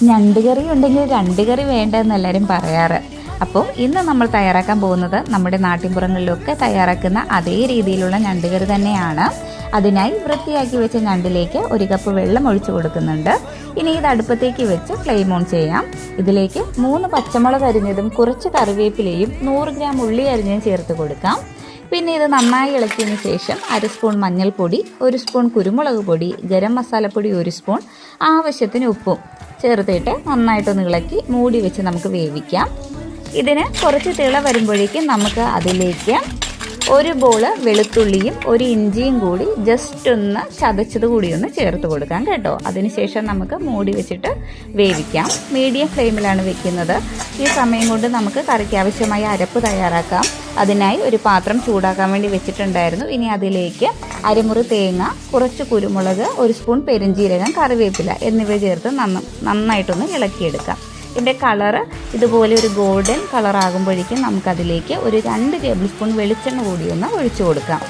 ഞണ്ട് കറി ഉണ്ടെങ്കിൽ രണ്ട് കറി വേണ്ടെന്ന് എല്ലാവരും പറയാറ്. അപ്പോൾ ഇന്ന് നമ്മൾ തയ്യാറാക്കാൻ പോകുന്നത് നമ്മുടെ നാട്ടിൻപുറങ്ങളിലൊക്കെ തയ്യാറാക്കുന്ന അതേ രീതിയിലുള്ള ഞണ്ട് കറി തന്നെയാണ്. അതിനായി വൃത്തിയാക്കി വെച്ച ഞണ്ടിലേക്ക് 1 കപ്പ് വെള്ളം ഒഴിച്ചു കൊടുക്കുന്നുണ്ട്. ഇനി ഇത് അടുപ്പത്തേക്ക് വെച്ച് ഫ്ലെയിം ഓൺ ചെയ്യാം. ഇതിലേക്ക് 3 പച്ചമുളക് അരിഞ്ഞതും കുറച്ച് കറിവേപ്പിലയും 100 ഗ്രാം ഉള്ളി അരിഞ്ഞതും ചേർത്ത് കൊടുക്കാം. പിന്നെ ഇത് നന്നായി ഇളക്കിയതിന് ശേഷം 1 സ്പൂൺ മഞ്ഞൾപ്പൊടി, 1 സ്പൂൺ കുരുമുളക് പൊടി, ഗരം മസാലപ്പൊടി 1 സ്പൂൺ, ആവശ്യത്തിന് ഉപ്പും ചേർത്തിട്ട് നന്നായിട്ടൊന്ന് ഇളക്കി മൂടി വെച്ച് നമുക്ക് വേവിക്കാം. ഇതിന് കുറച്ച് തിള വരുമ്പോഴേക്കും നമുക്ക് അതിലേക്ക് 1 ബോള് വെളുത്തുള്ളിയും 1 ഇഞ്ചിയും കൂടി ജസ്റ്റ് ഒന്ന് ചതച്ചത് കൂടി ഒന്ന് ചേർത്ത് കൊടുക്കാം കേട്ടോ. അതിനുശേഷം നമുക്ക് മൂടി വെച്ചിട്ട് വേവിക്കാം. മീഡിയം ഫ്ലെയിമിലാണ് വെക്കുന്നത്. ഈ സമയം കൊണ്ട് നമുക്ക് കറിക്ക് ആവശ്യമായ അരപ്പ് തയ്യാറാക്കാം. അതിനായി ഒരു പാത്രം ചൂടാക്കാൻ വേണ്ടി വെച്ചിട്ടുണ്ടായിരുന്നു. ഇനി അതിലേക്ക് അരമുറി തേങ്ങ, കുറച്ച് കുരുമുളക്, 1 സ്പൂൺ പെരുംജീരകം, കറിവേപ്പില എന്നിവ ചേർത്ത് നന്നായിട്ടൊന്ന് ഇളക്കിയെടുക്കാം. ഇതിൻ്റെ കളറ് ഇതുപോലെ ഒരു ഗോൾഡൻ കളർ ആകുമ്പോഴേക്കും നമുക്കതിലേക്ക് ഒരു 2 ടേബിൾ സ്പൂൺ വെളിച്ചെണ്ണ കൂടി ഒന്ന് ഒഴിച്ചു കൊടുക്കാം.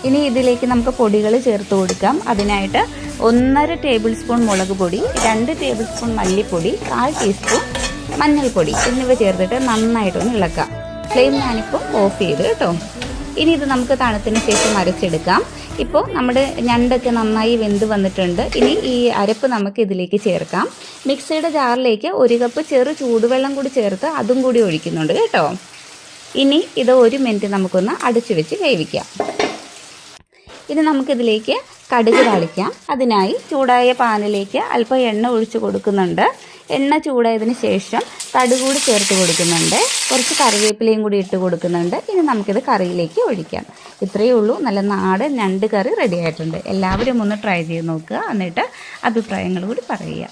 ഇനി ഇതിലേക്ക് നമുക്ക് പൊടികൾ ചേർത്ത് കൊടുക്കാം. അതിനായിട്ട് 1.5 ടേബിൾ സ്പൂൺ മുളക് പൊടി, 2 ടേബിൾ സ്പൂൺ മല്ലിപ്പൊടി, 1/4 ടീസ്പൂൺ മഞ്ഞൾപ്പൊടി എന്നിവ ചേർത്തിട്ട് നന്നായിട്ടൊന്ന് ഇളക്കാം. ഫ്ലെയിം ഞാനിപ്പോൾ ഓഫ് ചെയ്ത് കേട്ടോ. ഇനി ഇത് നമുക്ക് തണുത്തതിന് ശേഷം അരച്ചെടുക്കാം. ഇപ്പോൾ നമ്മുടെ ഞണ്ടൊക്കെ നന്നായി വെന്ത് വന്നിട്ടുണ്ട്. ഇനി ഈ അരപ്പ് നമുക്ക് ഇതിലേക്ക് ചേർക്കാം. മിക്സിയുടെ ജാറിലേക്ക് 1 കപ്പ് ചെറു ചൂടുവെള്ളം കൂടി ചേർത്ത് അതും കൂടി ഒഴിക്കുന്നുണ്ട് കേട്ടോ. ഇനി ഇത് 1 മിനിറ്റ് നമുക്കൊന്ന് അടച്ചു വെച്ച് വേവിക്കാം. ഇനി നമുക്കിതിലേക്ക് കടുക് താളിക്കാം. അതിനായി ചൂടായ പാനിലേക്ക് അല്പം എണ്ണ ഒഴിച്ച് കൊടുക്കുന്നുണ്ട്. എണ്ണ ചൂടായതിന് ശേഷം കടുക് കൂടി ചേർത്ത് കൊടുക്കുന്നുണ്ട്. കുറച്ച് കറിവേപ്പിലയും കൂടി ഇട്ട് കൊടുക്കുന്നുണ്ട്. ഇനി നമുക്കിത് കറിയിലേക്ക് ഒഴിക്കാം. ഇത്രയേ ഉള്ളൂ. നല്ല നാടൻ ഞണ്ട് കറി റെഡി ആയിട്ടുണ്ട്. എല്ലാവരും ഒന്ന് ട്രൈ ചെയ്ത് നോക്കുക. എന്നിട്ട് അഭിപ്രായങ്ങൾ കൂടി പറയുക.